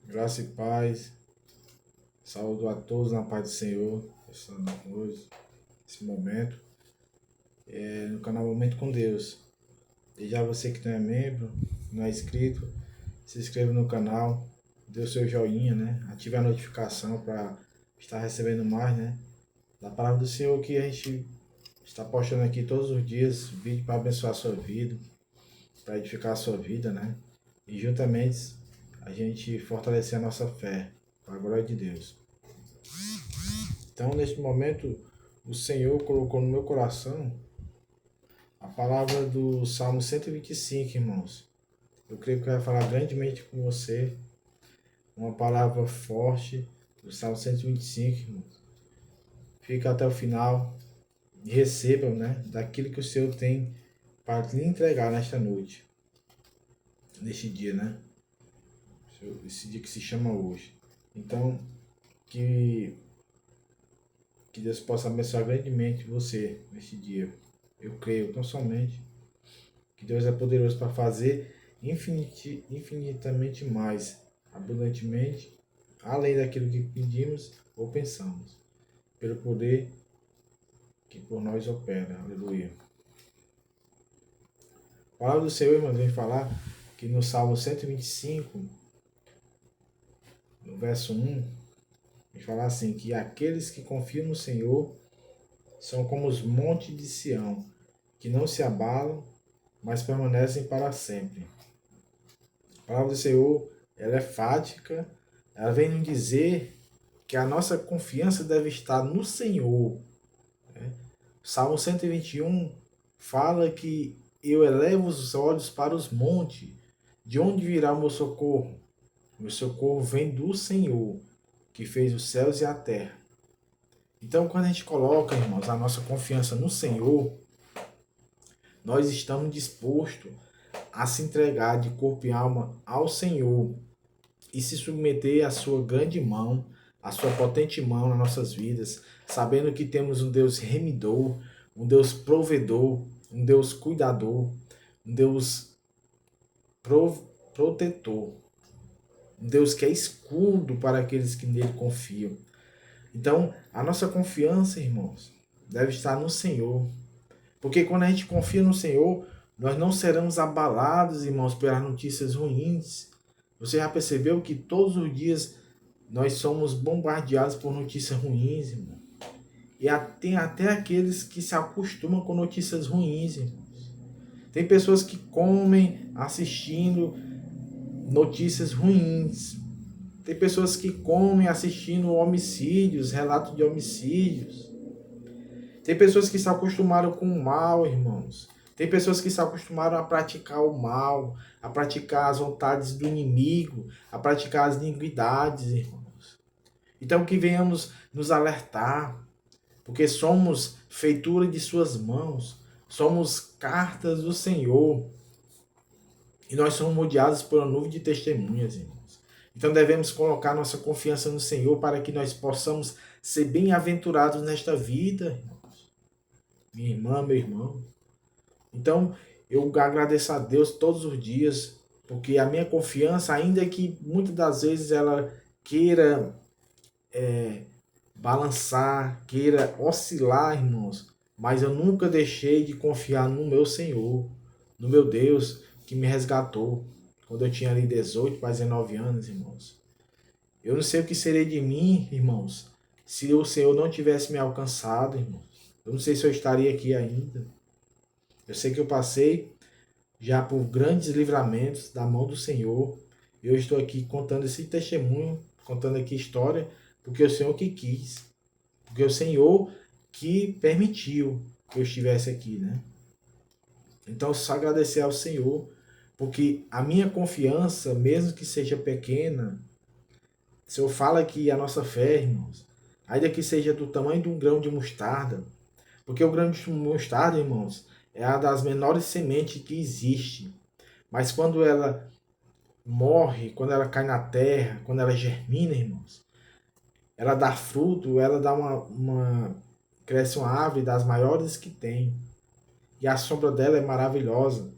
Graça e paz. Saúdo a todos na paz do Senhor. Essa noite, esse momento. No canal Momento com Deus. E já você que não é membro, não é inscrito, se inscreva no canal, dê o seu joinha, né? Ative a notificação para estar recebendo mais, né? Da palavra do Senhor que a gente está postando aqui todos os dias, vídeo para abençoar a sua vida, para edificar a sua vida, né? E juntamente a gente fortalecer a nossa fé, para a glória de Deus. Então, neste momento, o Senhor colocou no meu coração a palavra do Salmo 125, irmãos. Eu creio que vai falar grandemente com você. Uma palavra forte do Salmo 125, irmãos. Fica até o final e recebam, né, daquilo que o Senhor tem para lhe entregar nesta noite. Neste dia, né? Esse dia que se chama hoje. Então, que Deus possa abençoar grandemente você neste dia. Eu creio tão somente que Deus é poderoso para fazer infinitamente mais, abundantemente, além daquilo que pedimos ou pensamos, pelo poder que por nós opera. Aleluia. A palavra do Senhor, irmão, vem falar que no Salmo 125, no verso 1, vem falar assim, que aqueles que confiam no Senhor são como os montes de Sião, que não se abalam, mas permanecem para sempre. A palavra do Senhor, ela é fática, ela vem nos dizer que a nossa confiança deve estar no Senhor. Né? Salmo 121 fala que eu elevo os olhos para os montes, de onde virá o meu socorro? O meu socorro vem do Senhor, que fez os céus e a terra. Então, quando a gente coloca, irmãos, a nossa confiança no Senhor, nós estamos dispostos a se entregar de corpo e alma ao Senhor e se submeter à sua grande mão, à sua potente mão nas nossas vidas, sabendo que temos um Deus remidor, um Deus provedor, um Deus cuidador, um Deus protetor, um Deus que é escudo para aqueles que nele confiam. Então, a nossa confiança, irmãos, deve estar no Senhor. Porque quando a gente confia no Senhor, nós não seremos abalados, irmãos, pelas notícias ruins. Você já percebeu que todos os dias nós somos bombardeados por notícias ruins, irmão? E tem até aqueles que se acostumam com notícias ruins, irmãos. Tem pessoas que comem assistindo notícias ruins. Tem pessoas que comem assistindo homicídios, relatos de homicídios. Tem pessoas que se acostumaram com o mal, irmãos. Tem pessoas que se acostumaram a praticar o mal, a praticar as vontades do inimigo, a praticar as iniquidades, irmãos. Então que venhamos nos alertar, porque somos feitura de suas mãos, somos cartas do Senhor. E nós somos rodeados por uma nuvem de testemunhas, irmãos. Então devemos colocar nossa confiança no Senhor para que nós possamos ser bem-aventurados nesta vida, irmãos. Minha irmã, meu irmão. Então eu agradeço a Deus todos os dias, porque a minha confiança, ainda que muitas das vezes ela queira balançar, queira oscilar, irmãos, mas eu nunca deixei de confiar no meu Senhor, no meu Deus que me resgatou quando eu tinha ali 18 para 19 anos, irmãos. Eu não sei o que seria de mim, irmãos, se o Senhor não tivesse me alcançado, irmãos. Eu não sei se eu estaria aqui ainda. Eu sei que eu passei já por grandes livramentos da mão do Senhor. Eu estou aqui contando esse testemunho, contando aqui história, porque o Senhor que quis. Porque o Senhor que permitiu que eu estivesse aqui, né? Então, só agradecer ao Senhor, porque a minha confiança, mesmo que seja pequena, o Senhor fala que a nossa fé, irmãos, ainda que seja do tamanho de um grão de mostarda, porque o grão de mostarda, irmãos, é a das menores sementes que existe. Mas quando ela morre, quando ela cai na terra, quando ela germina, irmãos, ela dá fruto, ela dá cresce uma árvore das maiores que tem. E a sombra dela é maravilhosa.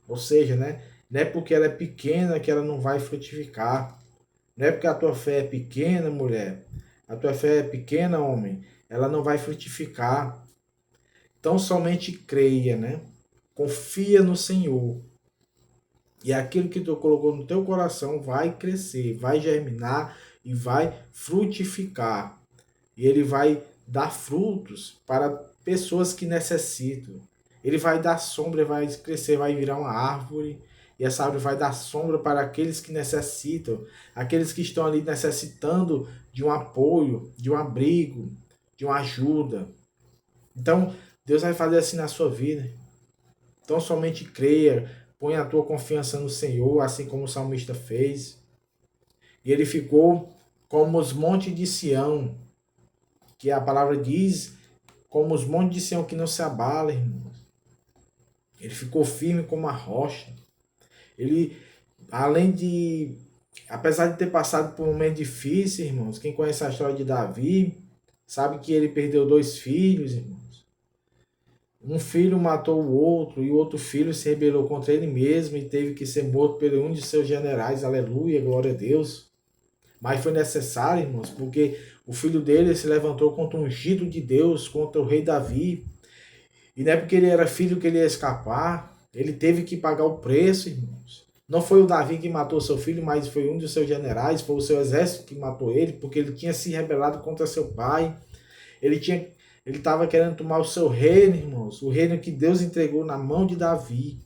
Ou seja, né? Não é porque ela é pequena que ela não vai frutificar. Não é porque a tua fé é pequena, mulher, a tua fé é pequena, homem, ela não vai frutificar. Então somente creia, né? Confia no Senhor. E aquilo que tu colocou no teu coração vai crescer, vai germinar e vai frutificar. E ele vai dar frutos para pessoas que necessitam. Ele vai dar sombra, vai crescer, vai virar uma árvore. E essa árvore vai dar sombra para aqueles que necessitam, aqueles que estão ali necessitando de um apoio, de um abrigo, de uma ajuda. Então, Deus vai fazer assim na sua vida. Então, somente creia, põe a tua confiança no Senhor, assim como o salmista fez. E ele ficou como os montes de Sião, que a palavra diz, como os montes de Sião que não se abalam, irmãos. Ele ficou firme como a rocha. Ele, além de, apesar de ter passado por um momento difícil, irmãos, quem conhece a história de Davi, sabe que ele perdeu 2 filhos, irmãos. Um filho matou o outro, e o outro filho se rebelou contra ele mesmo e teve que ser morto por um de seus generais. Aleluia, glória a Deus. Mas foi necessário, irmãos, porque o filho dele se levantou contra o ungido de Deus, contra o rei Davi. E não é porque ele era filho que ele ia escapar. Ele teve que pagar o preço, irmãos. Não foi o Davi que matou seu filho, mas foi um dos seus generais, foi o seu exército que matou ele, porque ele tinha se rebelado contra seu pai. Ele estava querendo tomar o seu reino, irmãos, o reino que Deus entregou na mão de Davi.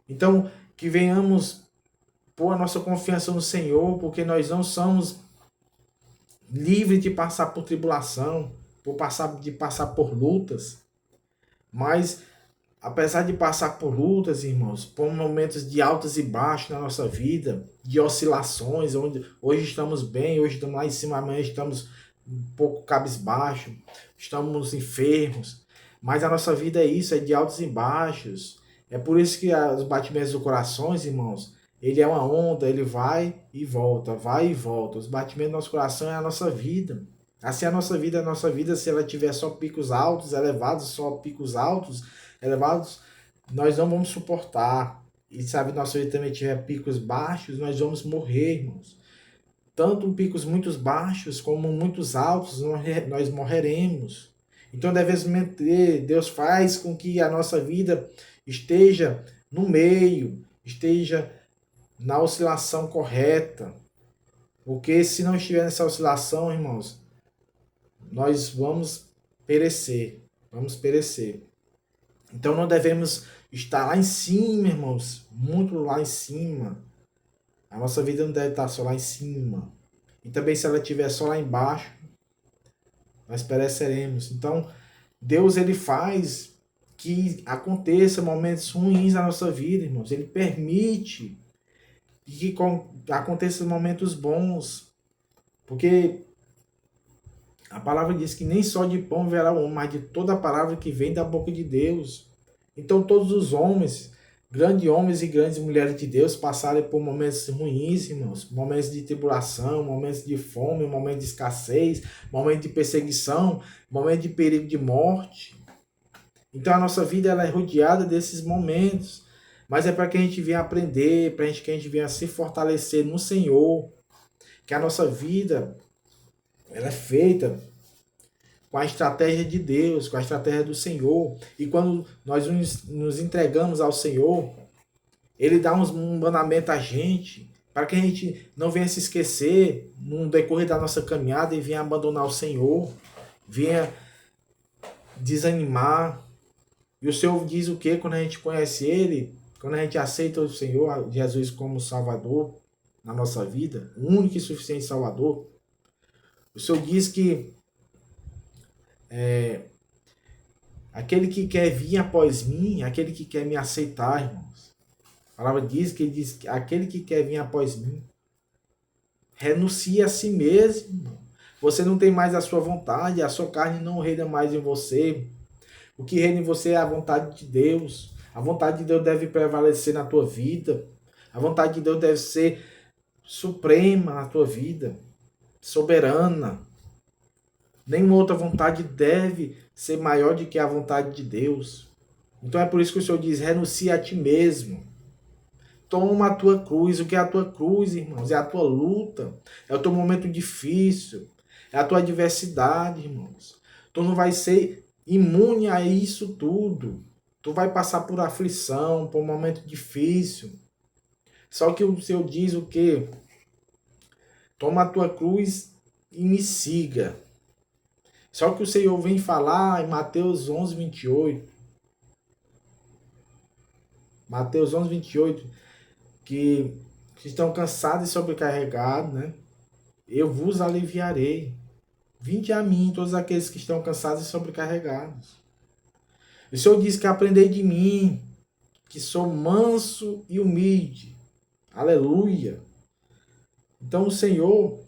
Então, que venhamos pôr a nossa confiança no Senhor, porque nós não somos livres de passar por tribulação, de passar por lutas. Mas, apesar de passar por lutas, irmãos, por momentos de altos e baixos na nossa vida, de oscilações, onde hoje estamos bem, hoje estamos lá em cima, amanhã estamos um pouco cabisbaixo, estamos enfermos. Mas a nossa vida é isso, é de altos e baixos. É por isso que os batimentos do coração, irmãos, ele é uma onda, ele vai e volta, vai e volta. Os batimentos do nosso coração é a nossa vida. Assim a nossa vida, se ela tiver só picos altos, elevados, só picos altos, elevados, nós não vamos suportar. E sabe, nossa vida também tiver picos baixos, nós vamos morrer, irmãos. Tanto picos muito baixos como muitos altos, nós morreremos. Então devemos manter, Deus faz com que a nossa vida esteja no meio, esteja na oscilação correta. Porque se não estiver nessa oscilação, irmãos, nós vamos perecer. Vamos perecer. Então não devemos estar lá em cima, irmãos, muito lá em cima. A nossa vida não deve estar só lá em cima. E também se ela estiver só lá embaixo, nós pereceremos. Então, Deus ele faz que aconteça momentos ruins na nossa vida, irmãos. Ele permite que aconteçam momentos bons. Porque a palavra diz que nem só de pão viverá o homem, mas de toda a palavra que vem da boca de Deus. Então todos os homens, grandes homens e grandes mulheres de Deus, passaram por momentos ruins, irmãos. Momentos de tribulação, momentos de fome, momentos de escassez, momentos de perseguição, momentos de perigo de morte. Então a nossa vida ela é rodeada desses momentos. Mas é para que a gente venha aprender, para que a gente venha se fortalecer no Senhor. Que a nossa vida ela é feita com a estratégia de Deus, com a estratégia do Senhor. E quando nós nos entregamos ao Senhor, Ele dá um mandamento a gente, para que a gente não venha se esquecer no decorrer da nossa caminhada e venha abandonar o Senhor, venha desanimar. E o Senhor diz o que quando a gente conhece Ele, quando a gente aceita o Senhor, Jesus como Salvador na nossa vida, o único e suficiente Salvador. O Senhor diz que aquele que quer vir após mim, aquele que quer me aceitar, irmãos. A palavra diz que aquele que quer vir após mim, renuncia a si mesmo. Você não tem mais a sua vontade, a sua carne não reina mais em você. O que reina em você é a vontade de Deus. A vontade de Deus deve prevalecer na tua vida. A vontade de Deus deve ser suprema na tua vida, soberana. Nenhuma outra vontade deve ser maior do que a vontade de Deus. Então é por isso que o Senhor diz, renuncia a ti mesmo. Toma a tua cruz. O que é a tua cruz, irmãos? É a tua luta. É o teu momento difícil. É a tua adversidade, irmãos. Tu não vai ser imune a isso tudo. Tu vai passar por aflição, por um momento difícil. Só que o Senhor diz o quê? Toma a tua cruz e me siga. Só que o Senhor vem falar em Mateus 11, 28. Mateus 11, 28. Que estão cansados e sobrecarregados, né? Eu vos aliviarei. Vinde a mim, todos aqueles que estão cansados e sobrecarregados. O Senhor diz que aprendei de mim, que sou manso e humilde. Aleluia. Então o Senhor,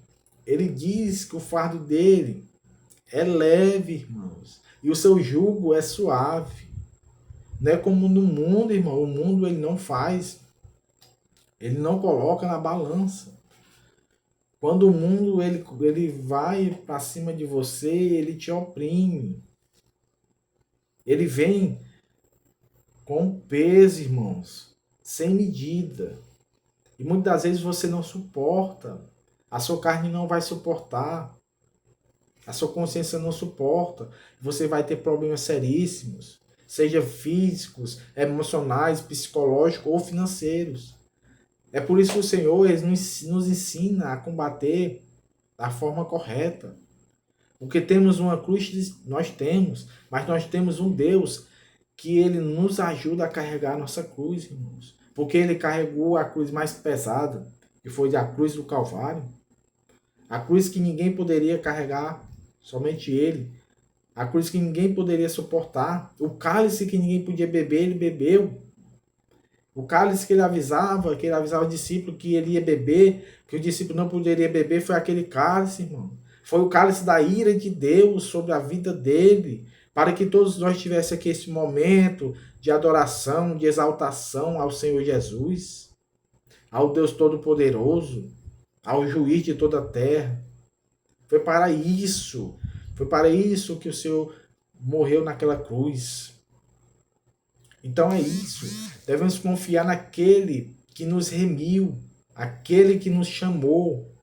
ele diz que o fardo dele é leve, irmãos. E o seu jugo é suave. Não é como no mundo, irmão. O mundo ele não faz. Ele não coloca na balança. Quando o mundo ele vai para cima de você, ele te oprime. Ele vem com peso, irmãos, sem medida. E muitas vezes você não suporta. A sua carne não vai suportar. A sua consciência não suporta. Você vai ter problemas seríssimos, seja físicos, emocionais, psicológicos ou financeiros. É por isso que o Senhor ele nos ensina a combater da forma correta. Porque temos uma cruz, nós temos, mas nós temos um Deus que ele nos ajuda a carregar a nossa cruz, irmãos. Porque ele carregou a cruz mais pesada, que foi a cruz do Calvário. A cruz que ninguém poderia carregar, somente ele. A cruz que ninguém poderia suportar. O cálice que ninguém podia beber, ele bebeu. O cálice que ele avisava o discípulo que ele ia beber, que o discípulo não poderia beber, foi aquele cálice, irmão. Foi o cálice da ira de Deus sobre a vida dele, para que todos nós tivéssemos aqui esse momento de adoração, de exaltação ao Senhor Jesus, ao Deus Todo-Poderoso, ao juiz de toda a terra. Foi para isso que o Senhor morreu naquela cruz. Então é isso. Devemos confiar naquele que nos remiu, aquele que nos chamou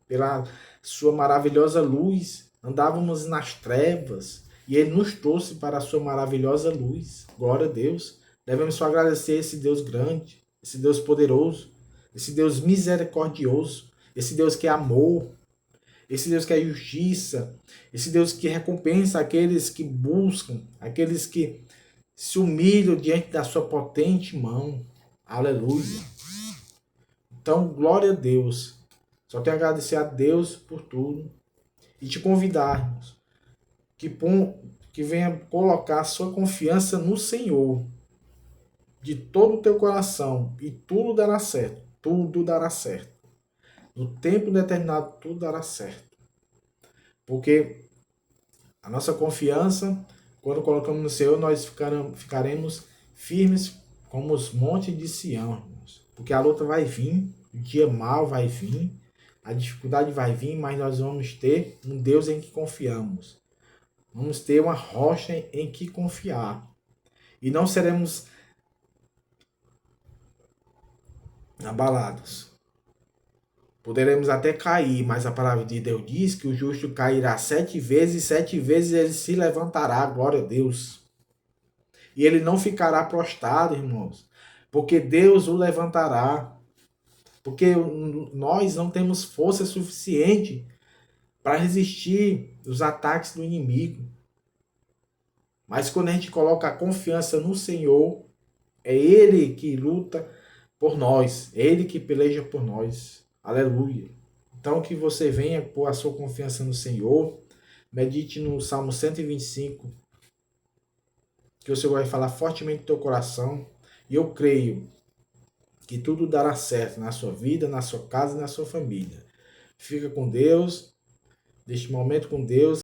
pela sua maravilhosa luz. Andávamos nas trevas e ele nos trouxe para a sua maravilhosa luz. Glória a Deus. Devemos só agradecer esse Deus grande, esse Deus poderoso, esse Deus misericordioso, esse Deus que é amor, esse Deus que é justiça, esse Deus que recompensa aqueles que buscam, aqueles que se humilham diante da sua potente mão. Aleluia. Então, glória a Deus. Só tenho a agradecer a Deus por tudo e te convidarmos que venha colocar a sua confiança no Senhor de todo o teu coração e tudo dará certo. Tudo dará certo. No tempo determinado, tudo dará certo. Porque a nossa confiança, quando colocamos no Senhor, nós ficaremos firmes como os montes de Sião, irmãos. Porque a luta vai vir, o dia mal vai vir, a dificuldade vai vir, mas nós vamos ter um Deus em que confiamos. Vamos ter uma rocha em que confiar. E não seremos abalados. Poderemos até cair, mas a palavra de Deus diz que o justo cairá 7 vezes, e 7 vezes ele se levantará, glória a Deus. E ele não ficará prostrado, irmãos, porque Deus o levantará. Porque nós não temos força suficiente para resistir os ataques do inimigo. Mas quando a gente coloca a confiança no Senhor, é Ele que luta por nós, é Ele que peleja por nós. Aleluia. Então que você venha pôr a sua confiança no Senhor, medite no Salmo 125, que o Senhor vai falar fortemente no teu coração, e eu creio que tudo dará certo na sua vida, na sua casa e na sua família. Fica com Deus, deste momento com Deus.